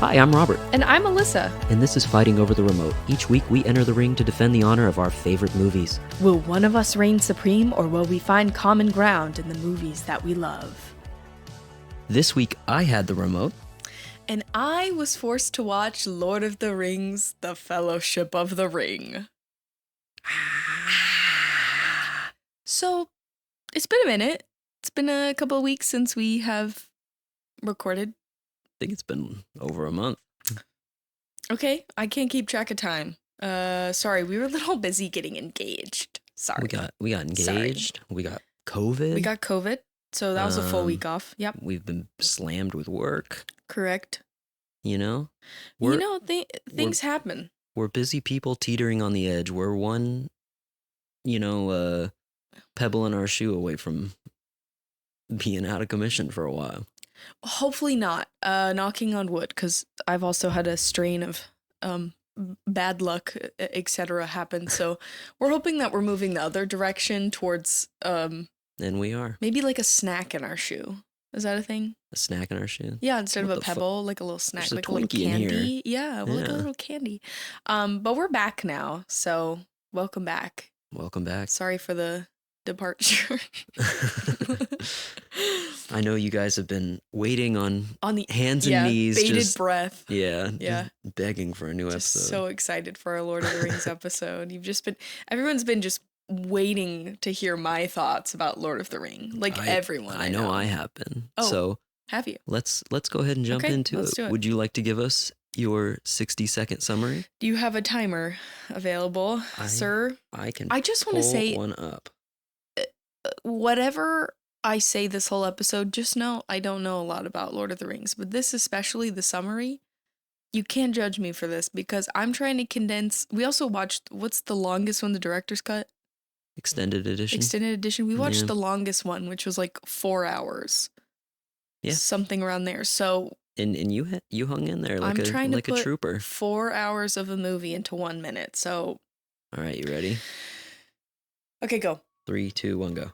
Hi, I'm Robert, And I'm Alyssa. and this is Fighting Over the Remote. Each week, we enter the ring to defend the honor of our favorite movies. Will one of us reign supreme, or will we find common ground in the movies that we love? This week, I had the remote. And I was forced to watch Lord of the Rings, The Fellowship of the Ring. So, it's been a minute. It's been a couple of weeks since we have recorded. I think it's been over a month. Okay, I can't keep track of time. Sorry, we were a little busy getting engaged. Sorry. We got engaged. Sorry. We got COVID. We got COVID, so that was a full week off. Yep, We've been slammed with work. correct. You know, Things happen. we're busy people teetering on the edge. We're one, pebble in our shoe away from being out of commission for a while. Hopefully not. Knocking on wood, because I've also had a strain of bad luck, etc. happen. So we're hoping that we're moving the other direction towards And we are. maybe like a snack in our shoe. Is that a thing? A snack in our shoe. Yeah, instead What of a the fu- pebble, like a little snack, There's a like a little Twinkie in here. candy. Yeah, well, like a Yeah. little candy. But we're back now, so welcome back. Welcome back. Sorry for the departure. I know you guys have been waiting on On the hands and knees, bated just breath. yeah, Yeah. just begging for a new Just episode. so excited for our Lord of the Rings episode. Everyone's been just waiting to hear my thoughts about Lord of the Ring. Like everyone. I know I have been. Oh. So Have you? let's go ahead and jump Okay, into let's it. do it. Would you like to give us your 60-second summary? Do you have a timer available, sir? I can. I just want to pull say, one up. whatever I say this whole episode, just know I don't know a lot about Lord of the Rings, but this, especially the summary, you can't judge me for this because I'm trying to condense. We also watched, what's the longest one, the director's cut? Extended edition. Extended edition. We watched Yeah. the longest one, which was like 4 hours. Yeah. Something around there. So and you hung in there like I'm trying to a put trooper. 4 hours of a movie into 1 minute. So, All right, you ready? okay, go. 3, 2, 1, go.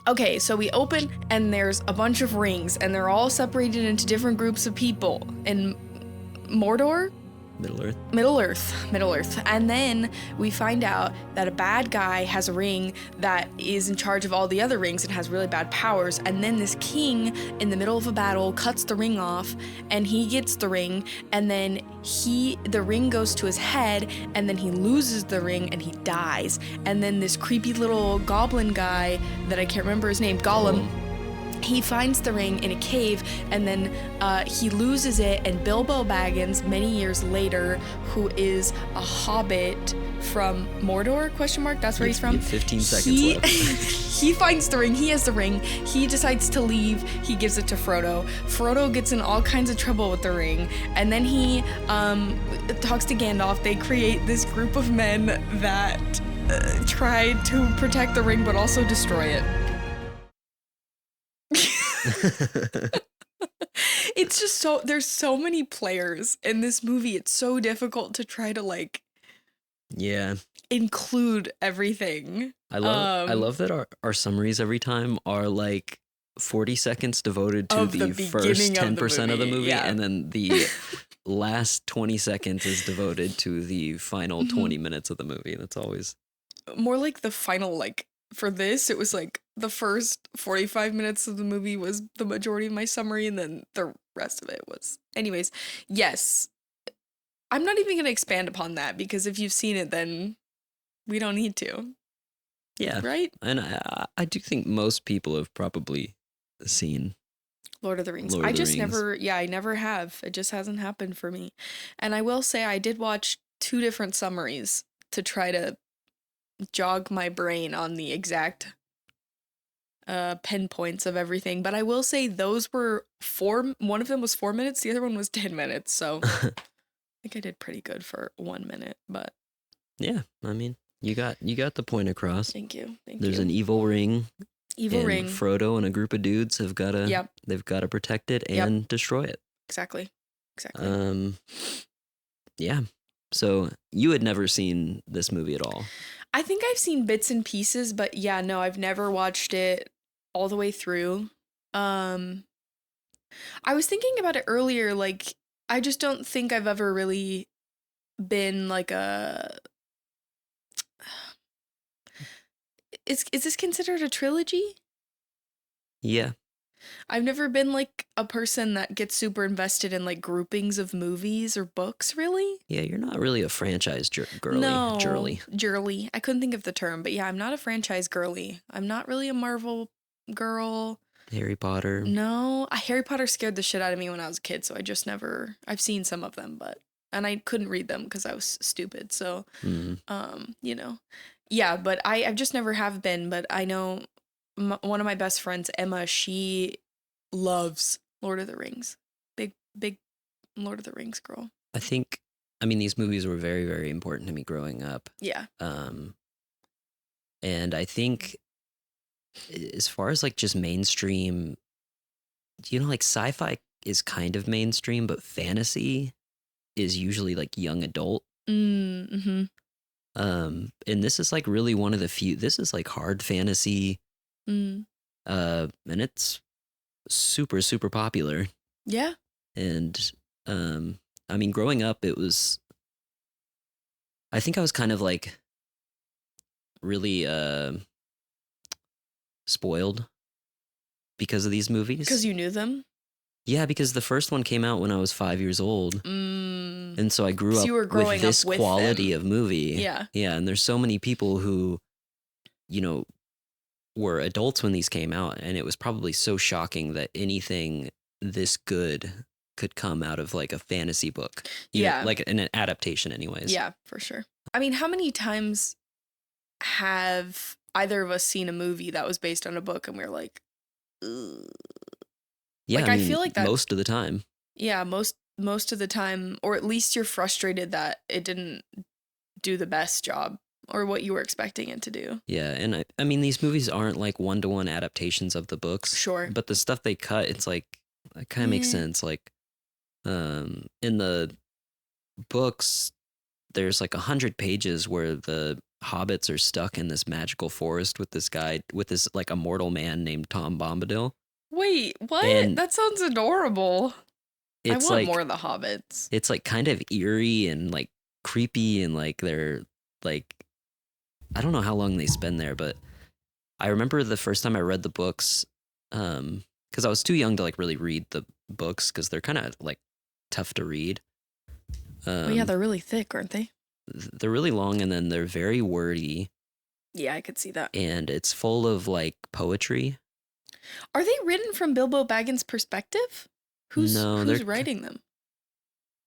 Okay, so we open and there's a bunch of rings and they're all separated into different groups of people in Mordor? Middle Earth. Middle Earth. And then we find out that a bad guy has a ring that is in charge of all the other rings and has really bad powers. And then this king in the middle of a battle cuts the ring off and he gets the ring. And then the ring goes to his head and then he loses the ring and he dies. And then this creepy little goblin guy that I can't remember his name, Gollum, he finds the ring in a cave and then he loses it, and Bilbo Baggins, many years later, who is a hobbit from Mordor, that's where he's from. 15 seconds left. He finds the ring, he has the ring, he decides to leave, he gives it to Frodo. Frodo gets in all kinds of trouble with the ring, and then he talks to Gandalf. They create this group of men that try to protect the ring but also destroy it. It's just there's so many players in this movie. It's so difficult to try to Yeah. include everything. I love that our summaries every time are like 40 seconds devoted to Of the the first beginning of the 10% of the movie, movie, yeah. and then the last 20 seconds is devoted to the final 20 minutes of the movie. That's always More like the final, for this, it was like the first 45 minutes of the movie was the majority of my summary, and then the rest of it was. Anyways, yes. I'm not even going to expand upon that because if you've seen it, then we don't need to. yeah. Right? And I do think most people have probably seen. Lord of the Rings. Lord of I the just Rings. I never have. It just hasn't happened for me. And I will say I did watch 2 different summaries to try to jog my brain on the exact pinpoints of everything. But I will say those were one of them was 4 minutes, the other one was 10 minutes. So I think I did pretty good for 1 minute, but Yeah, I mean, you got the point across. thank you. There's an evil ring. Evil and ring. Frodo and a group of dudes have got to. Yep. They've got to protect it Yep. and destroy it. Exactly. Yeah. So you had never seen this movie at all. I think I've seen bits and pieces, but yeah, no, I've never watched it all the way through. I was thinking about it earlier, like, I just don't think I've ever really been like a is this considered a trilogy? Yeah. I've never been like a person that gets super invested in like groupings of movies or books, really. Yeah, you're not really a franchise No, girly. girly. I couldn't think of the term, but yeah, I'm not a franchise girly. I'm not really a Marvel girl. Harry Potter. No, Harry Potter scared the shit out of me when I was a kid, so I just never. I've seen some of them, but and I couldn't read them because I was stupid. So, Mm. you know, yeah. But I've just never have been. But I know one of my best friends, Emma. She loves Lord of the Rings. Big Lord of the Rings girl. I mean, these movies were very, very important to me growing up. Yeah. And I think as far as like just mainstream, like sci-fi is kind of mainstream, but fantasy is usually like young adult. Mm-hmm. And this is like really one of the few. This is like hard fantasy. Mm. And it's super, super popular. Yeah. And I mean, growing up, I think I was kind of like really spoiled because of these movies. Because you knew them? Yeah, because the first one came out when I was 5 years old. Mm. And so I grew So up you were growing with this up with quality them. of movie. Yeah. Yeah, and there's so many people who, were adults when these came out, and it was probably so shocking that anything this good could come out of like a fantasy book. Yeah. Like an adaptation anyways. Yeah, for sure. I mean, how many times have either of us seen a movie that was based on a book and we were like, ugh. Yeah, Like, I feel like that- most of the time. Yeah, most of the time, or at least you're frustrated that it didn't do the best job or what you were expecting it to do. Yeah, and I mean these movies aren't like one-to-one adaptations of the books. Sure. But the stuff they cut, it's like it kind of makes sense. Like in the books there's like 100 pages where the hobbits are stuck in this magical forest with this guy, with this like immortal man named Tom Bombadil. Wait, what? And that sounds adorable. I It's want like more of the hobbits. it's like kind of eerie and like creepy, and like they're like, I don't know how long they spend there, but I remember the first time I read the books, because I was too young to like really read the books because they're kind of like tough to read. Oh yeah, they're really thick, aren't they? They're really long, and then they're very wordy, Yeah, I could see that. and it's full of like poetry. Are they written from Bilbo Baggins' perspective? Who's writing them?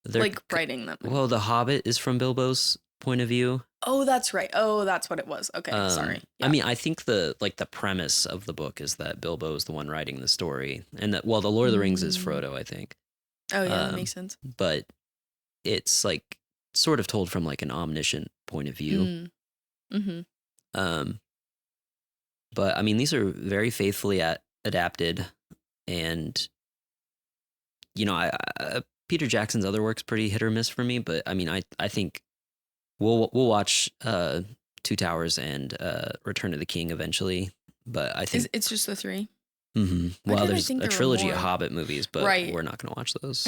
They're Like writing them. Well, the Hobbit is from Bilbo's point of view. Oh, that's right. Oh, that's what it was. Okay, sorry. Yeah. I mean, I think the premise of the book is that Bilbo is the one writing the story, and that, well, the Lord of the Rings is Frodo, I think. Oh yeah, that makes sense. But it's like sort of told from like an omniscient point of view. Mm-hmm. But I mean, these are very faithfully adapted, and Peter Jackson's other work's pretty hit or miss for me. But I mean, I think we'll watch Two Towers and Return of the King eventually. But I think it's just the three. Mm-hmm. Why Well, did I there's think a there were trilogy of more? Hobbit movies, but Right. we're not going to watch those.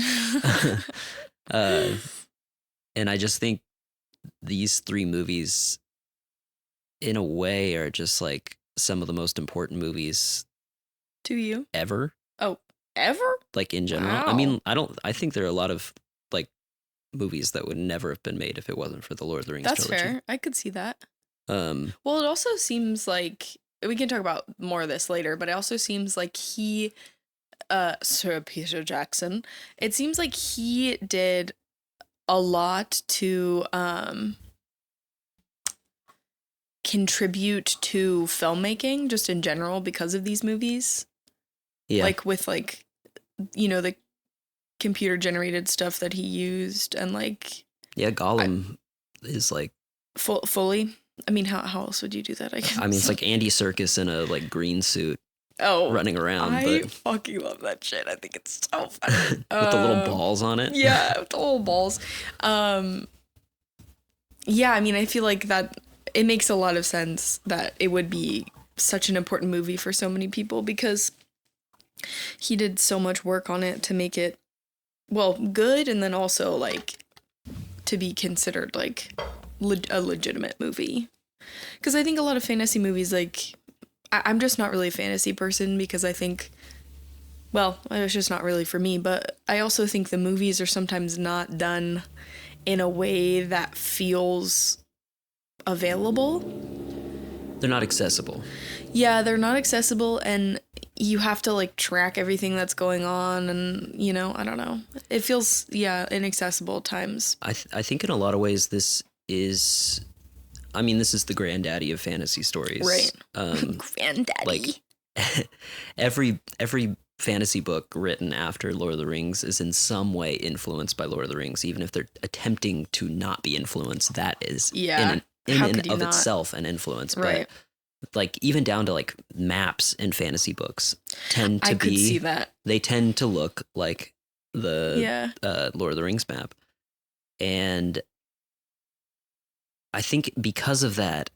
And I just think these three movies, in a way, are just like some of the most important movies To you? ever. Oh, ever? Like in general. I Wow. mean, I think there are a lot of like movies that would never have been made if it wasn't for the Lord of the Rings That's trilogy. fair. I could see that. Well, it also seems like we can talk about more of this later, but it also seems like Sir Peter Jackson, it seems like he did a lot to contribute to filmmaking just in general because of these movies. Yeah. Like with like, the computer generated stuff that he used and like. Yeah, Gollum is like. Fully. I mean, how else would you do that? I guess. I mean, it's like Andy Serkis in a like green suit. Oh, running around. I but fucking love that shit. I think it's so funny. with the little balls on it. Yeah, with the little balls. Yeah, I mean, I feel like that it makes a lot of sense that it would be such an important movie for so many people because He did so much work on it to make it, well, good, and then also, like, to be considered, like, a legitimate movie. Because I think a lot of fantasy movies, like, I'm just not really a fantasy person because I think, well, it's just not really for me, but I also think the movies are sometimes not done in a way that feels available. They're not accessible. Yeah, they're not accessible, and you have to, like, track everything that's going on, and, you know, I don't know. It feels, yeah, inaccessible at times. I think in a lot of ways this is the granddaddy of fantasy stories. Right. Granddaddy. Like every fantasy book written after Lord of the Rings is in some way influenced by Lord of the Rings, even if they're attempting to not be influenced. That is in and of itself an influence. Right. But like even down to like maps in fantasy books tend to I could see that. They tend to look like the Lord of the Rings map. And I think because of that,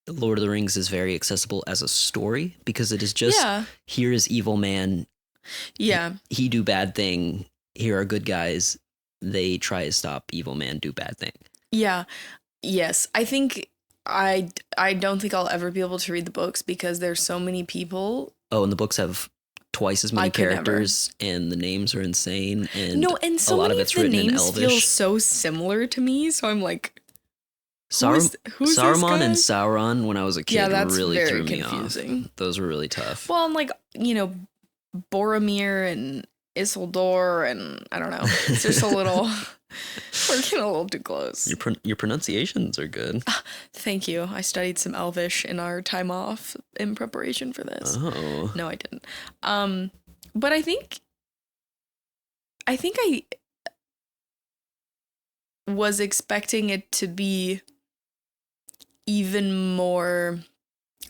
Lord of the Rings is very accessible as a story because it is just here is evil man. Yeah. He do bad thing. Here are good guys. They try to stop evil man do bad thing. Yeah. Yes. I think I don't think I'll ever be able to read the books because there's so many people. Oh, and the books have twice as many characters and the names are insane. And and so a lot many of it's written in names Elvish. feel so similar to me. So I'm like, Who's Saruman and this Sauron when I was a kid really very threw me confusing. off. Those were really tough. Well, I'm like, you know, Boromir and Isildur and I don't know. It's just a little, we're getting a little too close. Your pronunciations are good. Thank you. I studied some Elvish in our time off in preparation for this. Oh. No, I didn't. But I think I was expecting it to be even more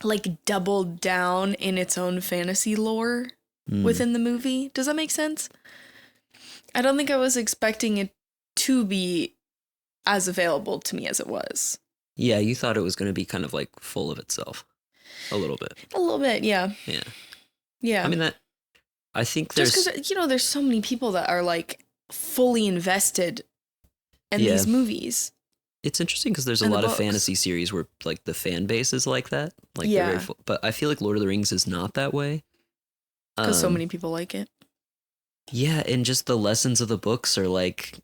like doubled down in its own fantasy lore within the movie. Does that make sense? I don't think I was expecting it to be as available to me as it was. Yeah, you thought it was going to be kind of like full of itself. A little bit. A little bit, yeah. Yeah. Yeah. I mean, I think there's... Just because, you know, there's so many people that are like fully invested in these movies. It's interesting because there's a lot of fantasy series where like the fan base is like that. Like yeah. But I feel like Lord of the Rings is not that way. Because so many people like it. Yeah, and just the lessons of the books are like,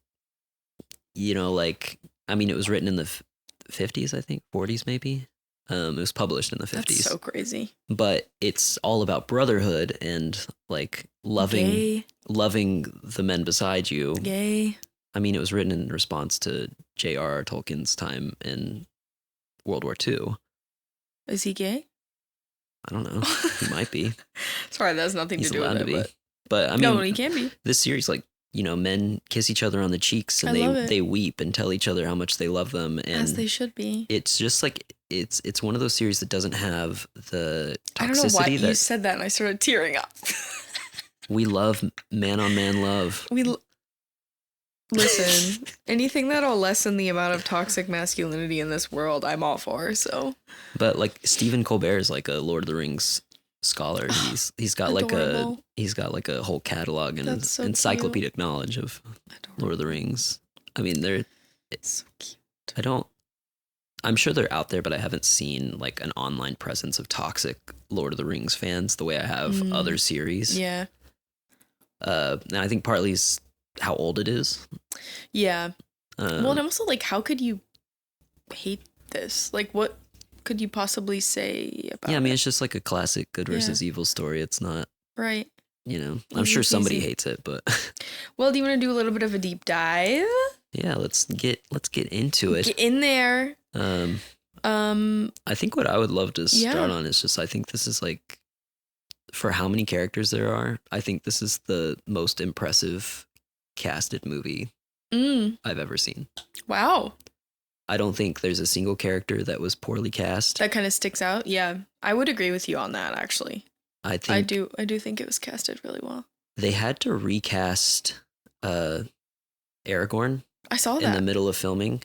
you know, like, I mean, it was written in the 50s, I think, 40s maybe. It was published in the 50s. That's so crazy. But it's all about brotherhood and like loving the men beside you. Gay. I mean, it was written in response to J.R.R. Tolkien's time in World War II. Is he gay? I don't know. He might be. Sorry, that has nothing to do with it. But I mean, no, he can be. This series, like, you know, men kiss each other on the cheeks and they weep and tell each other how much they love them. And as they should be. It's just like, it's one of those series that doesn't have the toxicity. I don't know why you said that and I started tearing up. We love man-on-man love. Listen, anything that'll lessen the amount of toxic masculinity in this world, I'm all for, so. But like Stephen Colbert is like a Lord of the Rings scholar. He's got like a whole catalog and encyclopedic knowledge of Lord of the Rings. I mean, it's so cute. I'm sure they're out there, but I haven't seen like an online presence of toxic Lord of the Rings fans the way I have other series. Yeah. And I think partly is how old it is. Yeah. Well, and I'm also like, how could you hate this? Like, what could you possibly say about it? Yeah, I mean, it's just like a classic good versus evil story. It's not... Right. You know, I'm sure somebody hates it, but... Well, do you want to do a little bit of a deep dive? Yeah, let's get into it. Get in there. I think what I would love to start on is just, I think this is like, for how many characters there are, I think this is the most impressive casted movie I've ever seen. Wow. I don't think there's a single character that was poorly cast. That kind of sticks out. Yeah, I would agree with you on that, actually. I do think it was casted really well. They had to recast Aragorn. I saw that in the middle of filming.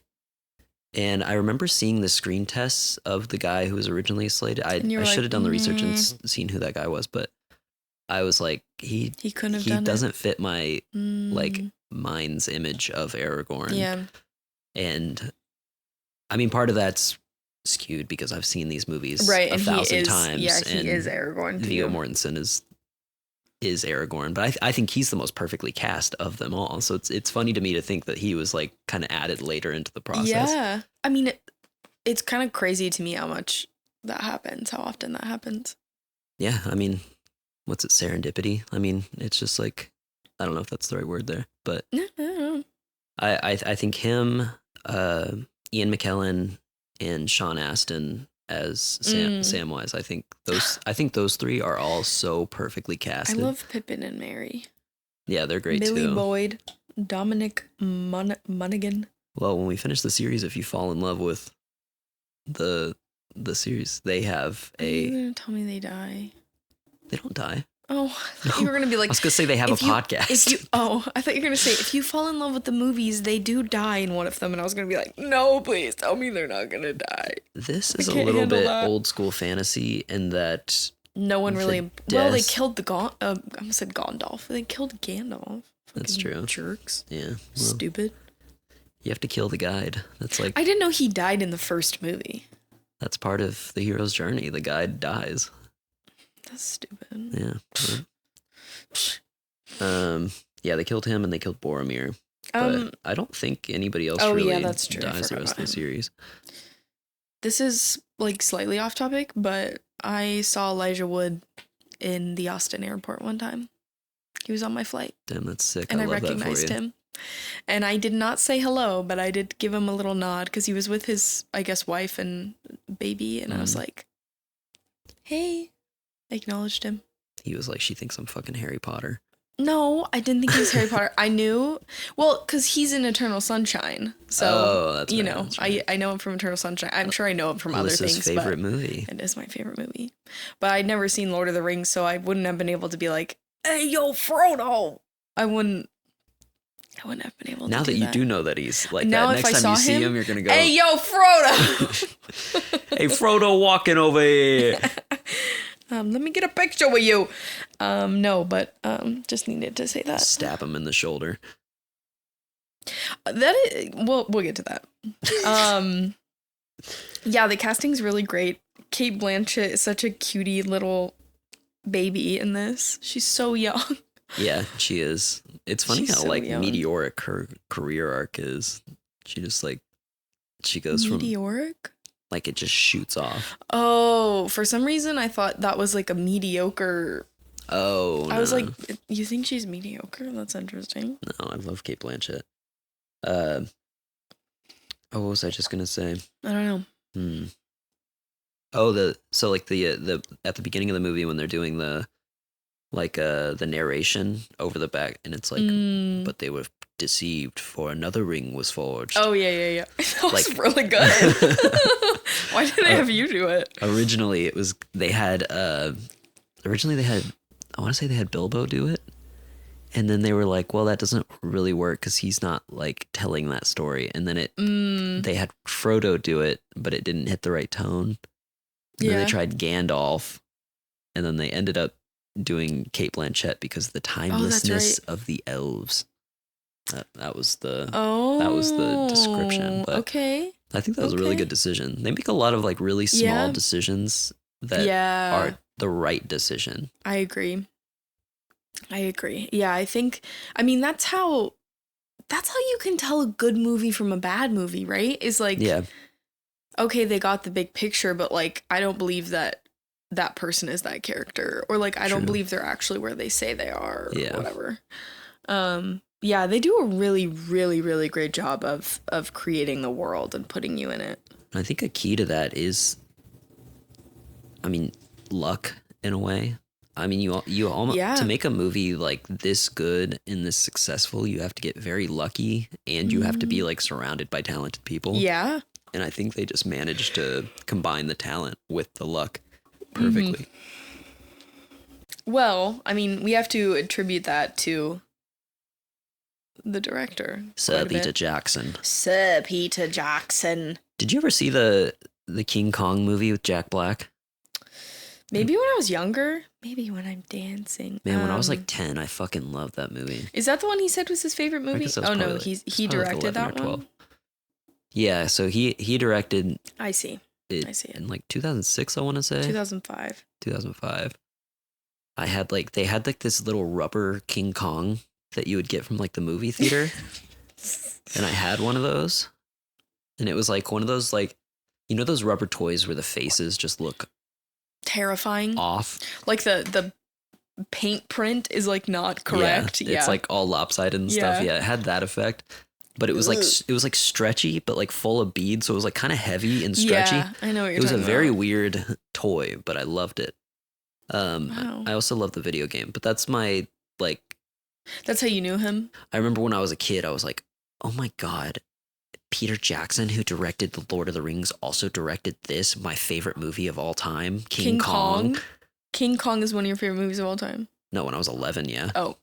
And I remember seeing the screen tests of the guy who was originally slated. I should have done the research and seen who that guy was, but I was like, He couldn't have done doesn't fit my like Mm. mind's image of Aragorn. Yeah. And I mean, part of that's skewed because I've seen these movies Right, a and thousand times. Yeah, he and is Aragorn. Viggo Too. Mortensen is Aragorn, but I think he's the most perfectly cast of them all. So it's funny to me to think that he was like kind of added later into the process. Yeah, I mean, it's kind of crazy to me how much that happens, how often that happens. Yeah, I mean, what's it, serendipity? I mean, it's just like, I don't know if that's the right word there, but I think him, Ian McKellen, and Sean Astin as Samwise. I think those three are all so perfectly I casted. love Pippin and Mary. Yeah, they're great Billy too. Boyd, Dominic Monaghan. Well, when we finish the series, if you fall in love with the series, they have Are you gonna tell me they die? They don't die. Oh, I thought you were gonna be like. I was gonna say they have a podcast. I thought you were gonna say if you fall in love with the movies, they do die in one of them, and I was gonna be like, no, please tell me they're not gonna die. This is a little bit old school fantasy in that no one really. Well, they killed the I almost said Gondalf. They killed Gandalf. That's true. Jerks. Yeah. Well, stupid. You have to kill the guide. That's like I didn't know he died in the first movie. That's part of the hero's journey. The guide dies. That's stupid. Yeah. Yeah, they killed him and they killed Boromir. But I don't think anybody else really that's true. dies the rest of the series. This is like slightly off topic, but I saw Elijah Wood in the Austin airport one time. He was on my flight. Damn, that's sick. And I love recognized that for you. him. And I did not say hello, but I did give him a little nod because he was with his, I guess, wife and baby. And I was like, hey. I acknowledged him. He was like, she thinks I'm fucking Harry Potter. No, I didn't think he was Harry Potter. I knew, well, because he's in Eternal Sunshine. So, that's you right, know, that's right. I know him from Eternal Sunshine. I'm sure I know him from other Alyssa's things. favorite movie. It is my favorite movie. But I'd never seen Lord of the Rings, so I wouldn't have been able to be like, hey, yo, Frodo. I wouldn't have been able to now do that you that. do know that he's like now that, if next I time saw you see him, you're going to go, hey, yo, Frodo. hey, Frodo walking over here. Let me get a picture with you. No, but just needed to say that. Stab him in the shoulder. We'll get to that. Yeah, the casting's really great. Cate Blanchett is such a cutie little baby in this. She's so young. Yeah, she is. It's funny She's how so like young. meteoric her career arc is. She just like she goes from Meteoric? like it just shoots off. Oh, for some reason I thought that was like a mediocre. Oh, no. I was like, you think she's mediocre? That's interesting. No, I love Cate Blanchett. What was I just gonna say? I don't know. Oh, the at the beginning of the movie when they're doing the narration over the back, and it's like, but they were deceived, for another ring was forged. Oh yeah. That was Like- really good. Why did they have you do it? Originally, they had I want to say they had Bilbo do it, and then they were like, well, that doesn't really work because he's not like telling that story, and then they had Frodo do it, but it didn't hit the right tone. And then Yeah. they tried Gandalf, and then they ended up doing Cate Blanchett because of the timelessness of the elves. That was the description. But okay. I think that was a really good decision. They make a lot of like really small decisions that are the right decision. I agree. Yeah, I mean that's how you can tell a good movie from a bad movie, right? Is like, okay, they got the big picture, but like I don't believe that person is that character, or like I don't believe they're actually where they say they are, or whatever. Yeah, they do a really, really, really great job of creating the world and putting you in it. I think a key to that is, I mean, luck in a way. I mean, you almost to make a movie like this good and this successful, you have to get very lucky, and you have to be like surrounded by talented people. Yeah. And I think they just managed to combine the talent with the luck perfectly. Well, I mean, we have to attribute that to the director. Sir Peter Jackson. Sir Peter Jackson. Did you ever see the King Kong movie with Jack Black? Maybe when I was younger. Maybe when I'm dancing. Man, when I was like 10, I fucking loved that movie. Is that the one he said was his favorite movie? Oh no, like, he directed that one. Yeah, so he directed. I see. I see it. In like 2006, I want to say. 2005. 2005. They had like this little rubber King Kong that you would get from like the movie theater. And I had one of those. And it was like one of those, like, you know, those rubber toys where the faces just look terrifying off. Like the paint print is like not correct. Yeah. It's like all lopsided and stuff. Yeah, it had that effect. But it was like stretchy, but like full of beads. So it was like kind of heavy and stretchy. Yeah, I know what you're talking about. It was a very weird toy, but I loved it. Wow. I also love the video game, but that's my, like... That's how you knew him? I remember when I was a kid, I was like, oh my God, Peter Jackson, who directed The Lord of the Rings, also directed this, my favorite movie of all time, King Kong. King Kong is one of your favorite movies of all time? No, when I was 11, yeah. Oh,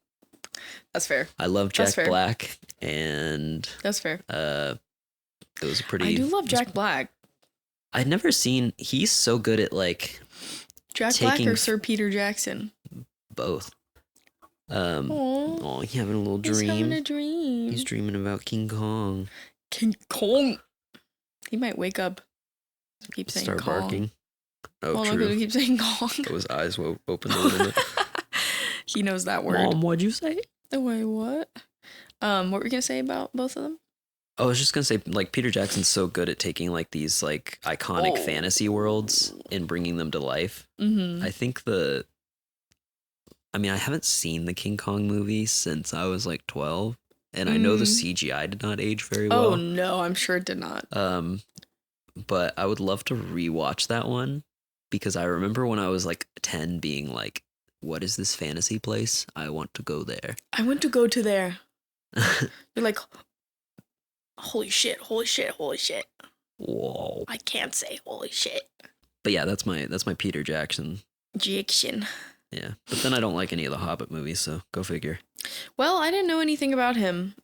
that's fair. I love Jack Black, and... That's fair. It was a pretty... I do love Jack Black. I'd never seen... He's so good at, like... Jack Black or Sir Peter Jackson? Both. He's having a little dream. He's having a dream. He's dreaming about King Kong. King Kong. He might wake up. Keep saying Start Kong. Barking. Oh, Well, true. keep saying Kong. Got his eyes open a little bit. He knows that word. Mom, what'd you say? Wait, what? What were you gonna say about both of them? I was just gonna say, like, Peter Jackson's so good at taking like these like iconic fantasy worlds and bringing them to life. Mm-hmm. I think I haven't seen the King Kong movie since I was like 12, and I know the CGI did not age very well. Oh no, I'm sure it did not. But I would love to rewatch that one because I remember when I was like 10 being like, what is this fantasy place? I want to go there. I want to go to there. You're like, holy shit, holy shit, holy shit. Whoa. I can't say holy shit. But yeah, that's my Peter Jackson. Jackson. Yeah. But then I don't like any of the Hobbit movies, so go figure. Well, I didn't know anything about him.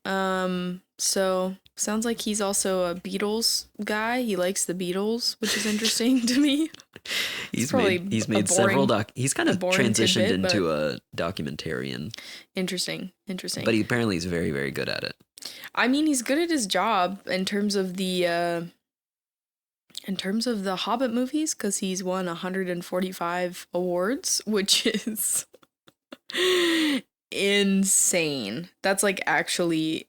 So sounds like he's also a Beatles guy. He likes the Beatles, which is interesting to me. He's made several he's kind of transitioned into a documentarian. Interesting. But apparently he's very, very good at it. I mean, he's good at his job in terms of the Hobbit movies, because he's won 145 awards, which is insane. That's like actually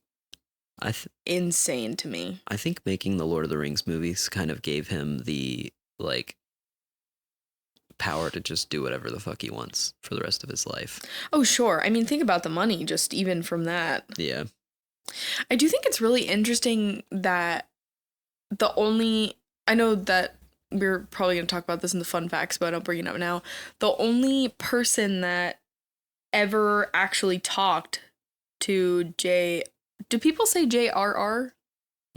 insane to me. I think making the Lord of the Rings movies kind of gave him the like power to just do whatever the fuck he wants for the rest of his life. Oh, sure. I mean, think about the money just even from that. Yeah. I do think it's really interesting that I know that we're probably going to talk about this in the fun facts, but I'll bring it up now. The only person that ever actually talked to do people say J.R.R.?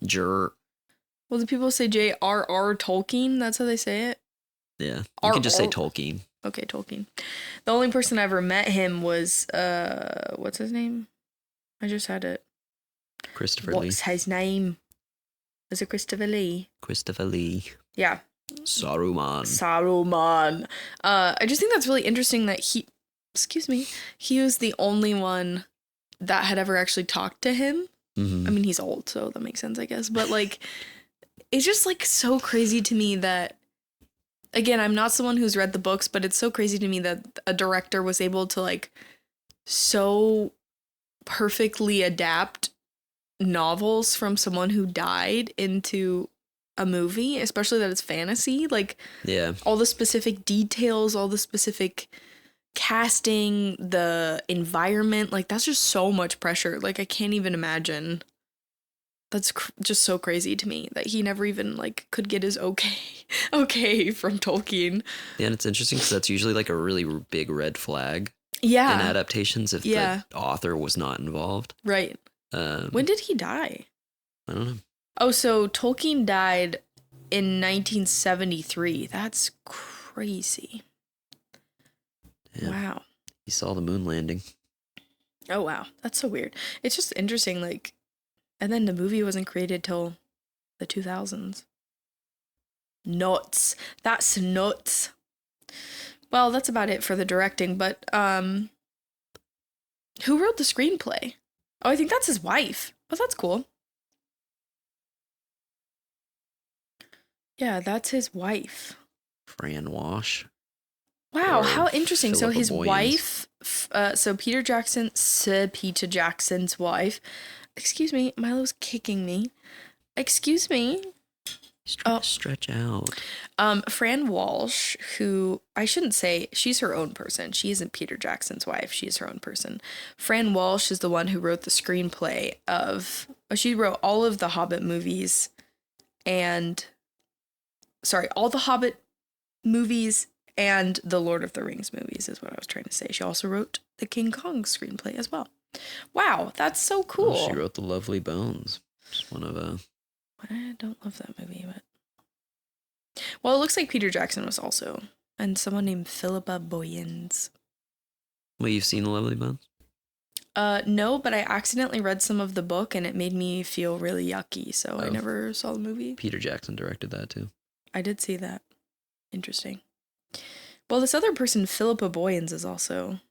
Well, do people say J.R.R. Tolkien? That's how they say it? Yeah. You can just say Tolkien. Okay, Tolkien. The only person I ever met him was, what's his name? I just had it. Christopher Lee. What's his name? Was it Christopher Lee? Christopher Lee. Yeah. Saruman. I just think that's really interesting that he was the only one that had ever actually talked to him. Mm-hmm. I mean, he's old, so that makes sense, I guess. But like, it's just like so crazy to me that, again, I'm not someone who's read the books, but it's so crazy to me that a director was able to like so perfectly adapt novels from someone who died into a movie, especially that it's fantasy. Like, yeah, all the specific details, all the specific casting, the environment, like that's just so much pressure. Like, I can't even imagine. That's just so crazy to me that he never even like could get his okay from Tolkien. Yeah, and it's interesting because that's usually like a really big red flag. Yeah. In adaptations, if the author was not involved. Right. When did he die? I don't know. Oh, so Tolkien died in 1973. That's crazy. Yeah. Wow. He saw the moon landing. Oh, wow. That's so weird. It's just interesting, like, and then the movie wasn't created till the 2000s. Nuts. That's nuts. Well, that's about it for the directing, but who wrote the screenplay? Oh, I think that's his wife. Oh, that's cool. Yeah, that's his wife. Fran Walsh. Wow, Or how interesting. So Philippa his Boyens. wife, so Sir Peter Jackson's wife. Excuse me, Milo's kicking me. Excuse me. He's trying to stretch out. Fran Walsh, who I shouldn't say, she's her own person. She isn't Peter Jackson's wife. She's her own person. Fran Walsh is the one who wrote the screenplay of, she wrote all of the Hobbit movies and, sorry, all the Hobbit movies and the Lord of the Rings movies is what I was trying to say. She also wrote the King Kong screenplay as well. Wow, that's so cool. Well, she wrote The Lovely Bones. Just one of I don't love that movie, but... Well, it looks like Peter Jackson was also, and someone named Philippa Boyens. Well, you've seen The Lovely Bones? No, but I accidentally read some of the book and it made me feel really yucky, so I never saw the movie. Peter Jackson directed that too. I did see that. Interesting. Well, this other person, Philippa Boyens, is also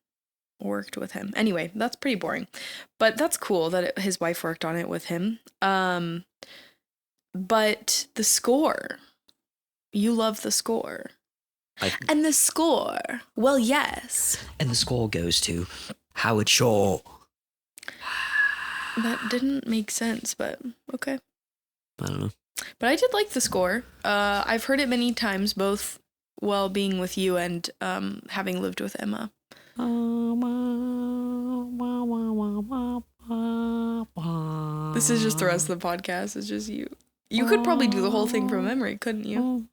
worked with him. Anyway, that's pretty boring, but that's cool that his wife worked on it with him. But the score, you love the score. And the score, well, yes. And the score goes to Howard Shore. That didn't make sense, but okay. I don't know. But I did like the score. I've heard it many times, both while being with you and having lived with Emma. This is just the rest of the podcast. It's just you. You could probably do the whole thing from memory, couldn't you?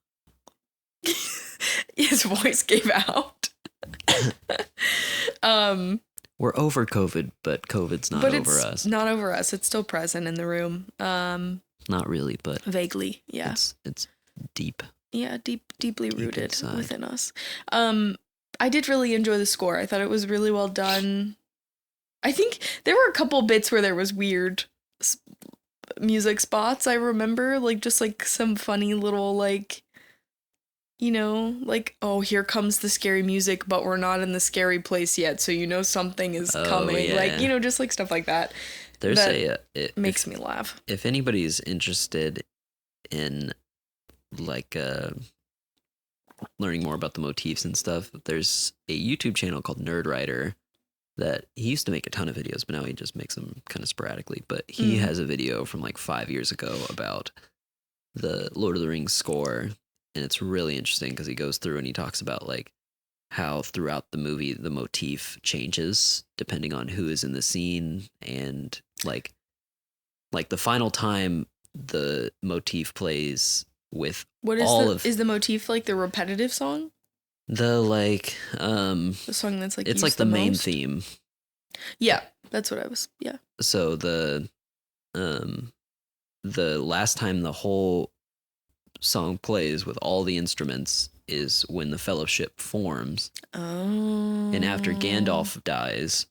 His voice gave out. We're over COVID, but COVID's not over us. Not over us. It's still present in the room. Not really, but vaguely, yeah. It's deep. Yeah, deeply rooted inside. within us. I did really enjoy the score. I thought it was really well done. I think there were a couple bits where there was weird music spots. I remember, like, just like some funny little, like, you know, like, oh, here comes the scary music, but we're not in the scary place yet, so you know something is coming. Yeah. Like, you know, just like stuff like that. There's it makes me laugh. If anybody's interested in like learning more about the motifs and stuff, there's a YouTube channel called Nerd Writer that he used to make a ton of videos, but now he just makes them kind of sporadically. But he has a video from like 5 years ago about the Lord of the Rings score, and it's really interesting because he goes through and he talks about like how throughout the movie the motif changes depending on who is in the scene, and like the final time the motif plays with what is is the motif like the repetitive song? The like the song that's like it's used like the main most? theme. Yeah, that's what I was. Yeah. So the last time the whole song plays with all the instruments is when the Fellowship forms. Oh. And after Gandalf dies,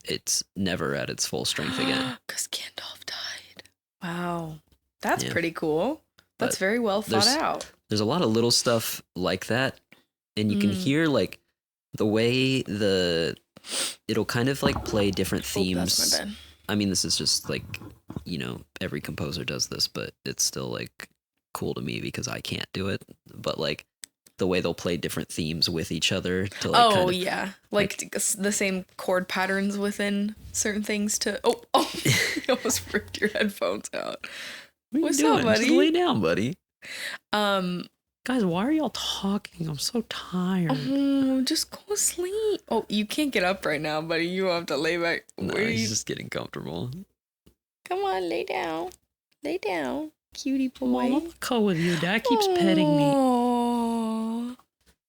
it's never at its full strength again. Because Gandalf died. Wow. That's pretty cool. That's very well thought out. There's a lot of little stuff like that. And you can hear like the way it'll kind of like play different themes. That's my bad. I mean, this is just like, you know, every composer does this, but it's still like cool to me because I can't do it. But like the way they'll play different themes with each other to like kind of, yeah, like the same chord patterns within certain things to you almost ripped your headphones out. What's up, buddy? Just lay down, buddy. Guys, why are y'all talking? I'm so tired. Oh, just go sleep. Oh, you can't get up right now, buddy. You have to lay back. No, he's just getting comfortable. Come on, lay down. Lay down, cutie boy. Mom, I'm cool with you. Dad keeps petting me. Oh,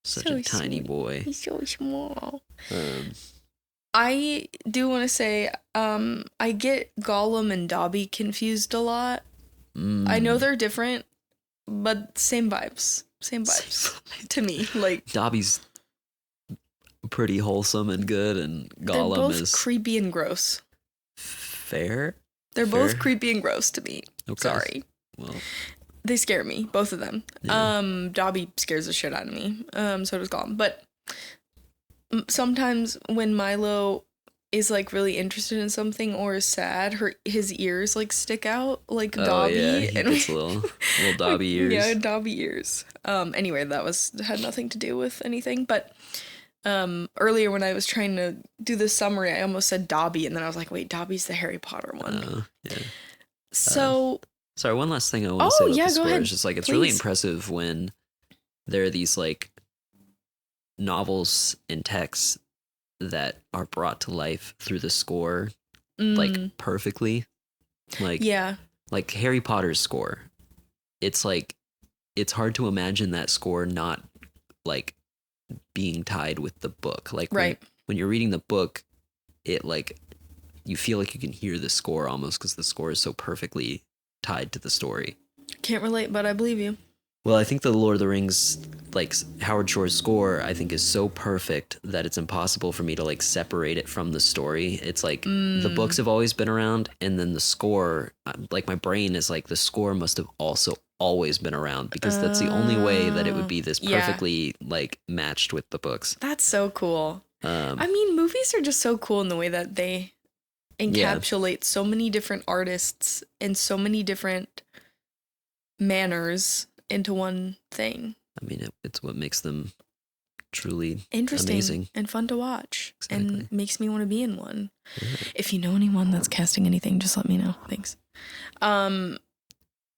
Such so a tiny sweet. boy. He's so small. I do want to say, I get Gollum and Dobby confused a lot. I know they're different, but same vibes. Same vibes to me. Like Dobby's pretty wholesome and good, and Gollum they're both is creepy and gross. fair. They're both creepy and gross to me. Okay. Sorry. Well, They scare me, both of them. Yeah. Dobby scares the shit out of me. So does Gollum. But sometimes when Milo is like really interested in something or is sad, his ears like stick out like Oh yeah, Dobby, he and gets little Dobby ears. yeah, Dobby ears. Anyway, had nothing to do with anything, but earlier when I was trying to do the summary, I almost said Dobby, and then I was like, wait, Dobby's the Harry Potter one. Yeah. So, sorry, one last thing I want to say about yeah, the go score ahead, is just like it's really please. impressive when there are these like novels and texts that are brought to life through the score like perfectly. Like yeah, like Harry Potter's score. It's like it's hard to imagine that score not like being tied with the book. Like right. when you're reading the book, it like you feel like you can hear the score almost because the score is so perfectly tied to the story. Can't relate, but I believe you. Well, I think the Lord of the Rings, like Howard Shore's score, I think is so perfect that it's impossible for me to like separate it from the story. It's like the books have always been around, and then the score, like my brain is like the score must have also always been around because that's the only way that it would be this perfectly like matched with the books. That's so cool. I mean, movies are just so cool in the way that they encapsulate so many different artists and so many different manners into one thing. I mean, it's what makes them truly interesting amazing and fun to watch. Exactly. And makes me want to be in one. Yeah. If you know anyone that's casting anything, just let me know. Thanks. Do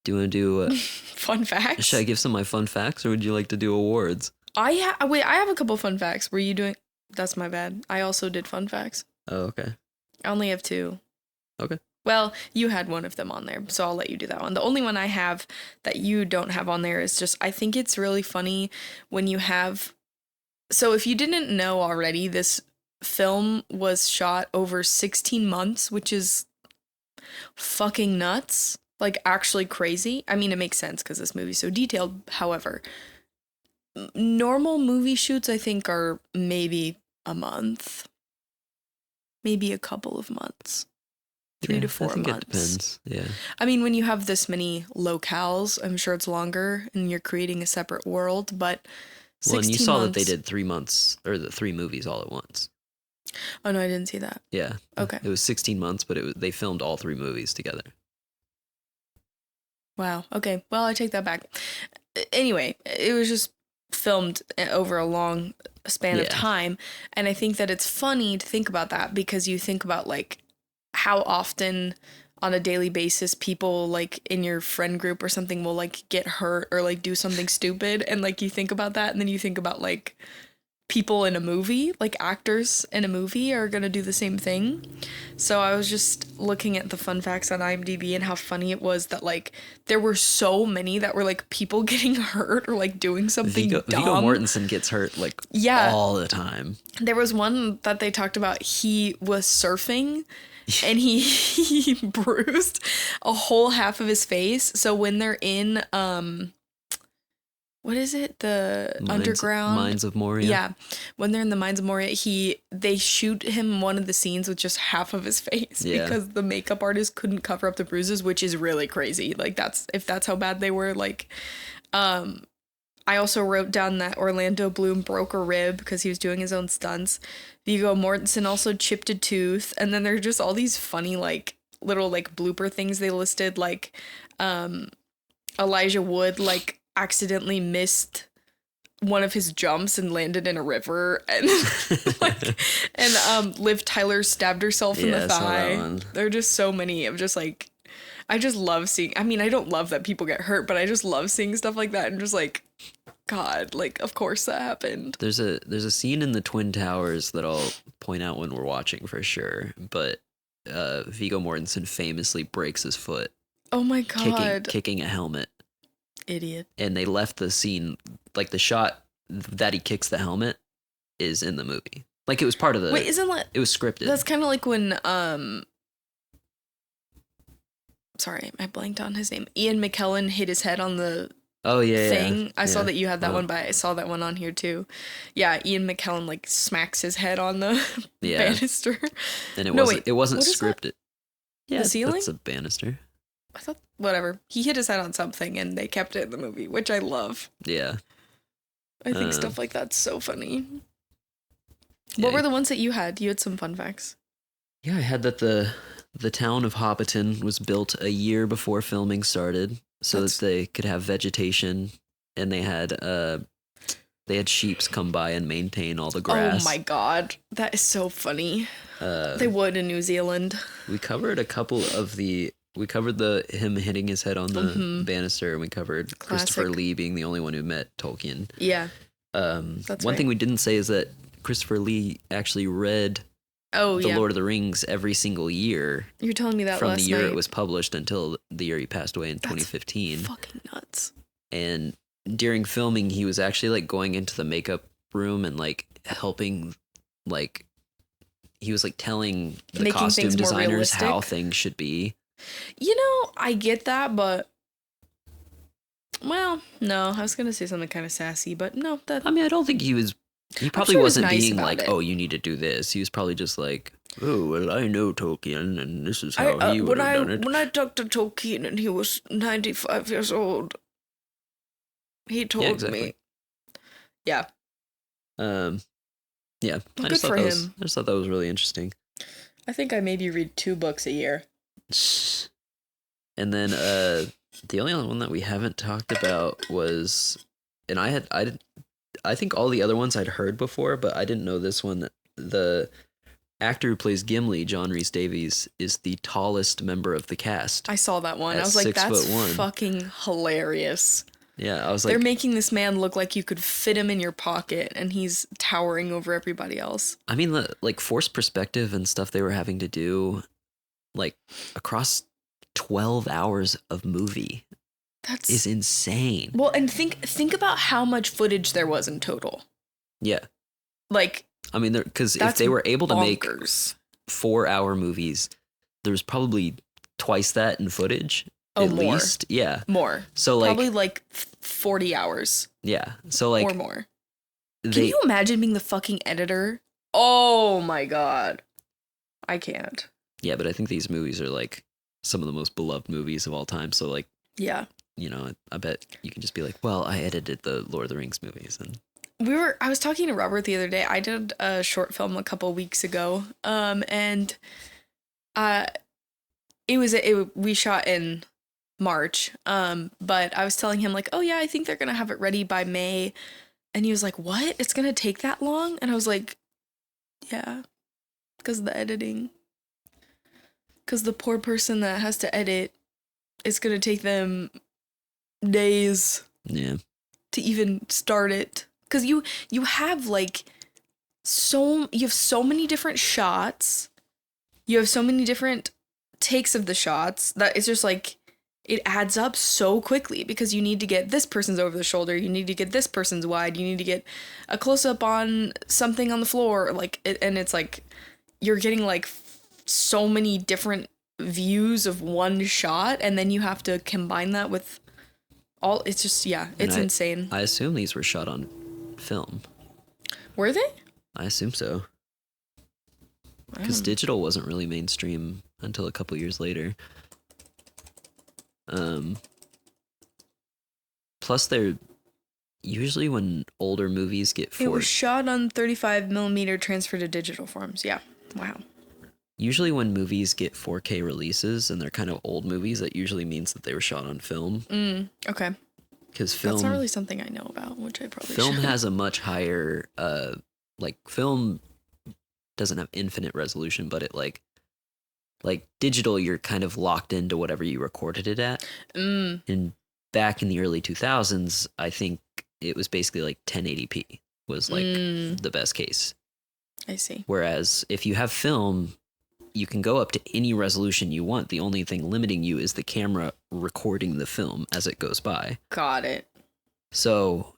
you want to do fun facts? Should I give some of my fun facts, or would you like to do awards? I have a couple fun facts. Were you doing? That's my bad. I also did fun facts. Oh, okay. I only have 2. Okay. Well, you had one of them on there, so I'll let you do that one. The only one I have that you don't have on there is just, I think it's really funny when you have... So if you didn't know already, this film was shot over 16 months, which is fucking nuts. Like, actually crazy. I mean, it makes sense because this movie's so detailed. However, normal movie shoots, I think, are maybe a month. Maybe a couple of months. 3 to 4 months. I think it depends. Yeah. I mean, when you have this many locales, I'm sure it's longer and you're creating a separate world, but 16 well, and you saw months... that they did 3 months or the 3 movies all at once. Oh, no, I didn't see that. Yeah. Okay. It was 16 months, but they filmed all 3 movies together. Wow. Okay. Well, I take that back. Anyway, it was just filmed over a long span of time. And I think that it's funny to think about that because you think about like how often on a daily basis people like in your friend group or something will like get hurt or like do something stupid, and like you think about that and then you think about like people in a movie, like actors in a movie are gonna do the same thing. So I was just looking at the fun facts on IMDb and how funny it was that like there were so many that were like people getting hurt or like doing something dumb. Viggo Mortensen gets hurt like all the time. There was one that they talked about. He was surfing and he bruised a whole half of his face. So when they're in what is it? The underground Mines of Moria. Yeah. When they're in the Mines of Moria, they shoot him one of the scenes with just half of his face because the makeup artist couldn't cover up the bruises, which is really crazy. Like if that's how bad they were. Like, I also wrote down that Orlando Bloom broke a rib because he was doing his own stunts. Viggo Mortensen also chipped a tooth. And then there's just all these funny, like, little, like, blooper things they listed. Like, Elijah Wood, like, accidentally missed one of his jumps and landed in a river. And, Liv Tyler stabbed herself in the thigh. There are just so many of just, like... I just love seeing... I mean, I don't love that people get hurt, but I just love seeing stuff like that and just, like... God, like, of course that happened. There's a scene in the Twin Towers that I'll point out when we're watching for sure, but Viggo Mortensen famously breaks his foot. Oh my God. Kicking a helmet. Idiot. And they left the scene, like the shot that he kicks the helmet is in the movie. Like it was part of the... Wait, isn't that... It was scripted. That's kind of like when, sorry, I blanked on his name. Ian McKellen hit his head on the... thing. Yeah. I saw that you had that one, but I saw that one on here too. Yeah, Ian McKellen like smacks his head on the banister. And it wasn't scripted. Yeah, the ceiling? That's a banister. I thought whatever. He hit his head on something and they kept it in the movie, which I love. Yeah. I think stuff like that's so funny. What were the ones that you had? You had some fun facts. Yeah, I had that the town of Hobbiton was built a year before filming started, so that they could have vegetation, and they had sheeps come by and maintain all the grass. Oh my god, that is so funny. They would in New Zealand. We covered him hitting his head on the banister, and we covered Christopher Lee being the only one who met Tolkien. Yeah. That's one thing we didn't say is that Christopher Lee actually read The Lord of the Rings every single year. You're telling me that from last the year night. It was published until the year he passed away in 2015. Fucking nuts. And during filming, he was actually like going into the makeup room and like helping, like he was like telling the Making costume designers realistic. how things should be. You know, I get that, but well, no, I was gonna say something kind of sassy, but no, that. I mean, I don't think he was. He probably sure wasn't nice being like, it. "Oh, you need to do this." He was probably just like, "Oh, well, I know Tolkien, and this is how he would have done it." When I talked to Tolkien and he was 95 years old, he told me. Yeah. Yeah. Good for him. I just thought that was really interesting. I think I maybe read 2 books a year. And then the only other one that we haven't talked about was, and I think all the other ones I'd heard before, but I didn't know this one. The actor who plays Gimli, John Rhys Davies, is the tallest member of the cast. I saw that one. I was like, that's 6'1". fucking hilarious. Yeah, I was like, they're making this man look like you could fit him in your pocket, and he's towering over everybody else. I mean, the like forced perspective and stuff they were having to do, like across 12 hours of movie. Is insane. Well, and think about how much footage there was in total. Yeah. Like, I mean, because if they were able to make bonkers. 4-hour movies, there's probably twice that in footage. Oh, at more. least. Yeah. More. So like probably like 40 hours. Yeah. So like or more. Can you imagine being the fucking editor? Oh my god. I can't. Yeah, but I think these movies are like some of the most beloved movies of all time. So like, yeah. You know, I bet you can just be like, well, I edited the Lord of the Rings movies. And I was talking to Robert the other day. I did a short film a couple weeks ago. And we shot in March. But I was telling him like, oh yeah, I think they're going to have it ready by May. And he was like, what? It's going to take that long? And I was like, yeah, because of the editing. Because the poor person that has to edit, it's going to take them days to even start it. Because you have like you have so many different shots. You have so many different takes of the shots that it's just like it adds up so quickly because you need to get this person's over the shoulder, you need to get this person's wide, you need to get a close up on something on the floor, like and it's like you're getting like so many different views of one shot, and then you have to combine that with all. It's just it's insane. I assume these were shot on film. Were they? I assume so. Because digital wasn't really mainstream until a couple years later. Plus, they're usually when older movies get It was shot on 35mm, transferred to digital forms. Yeah. Wow. Usually when movies get 4K releases and they're kind of old movies, that usually means that they were shot on film. Okay. Because film... That's not really something I know about, which I probably Film should. has a much higher... film doesn't have infinite resolution, but it like digital, you're kind of locked into whatever you recorded it at. And back in the early 2000s, I think it was basically like 1080p was like the best case. I see. Whereas if you have film, you can go up to any resolution you want. The only thing limiting you is the camera recording the film as it goes by. Got it. So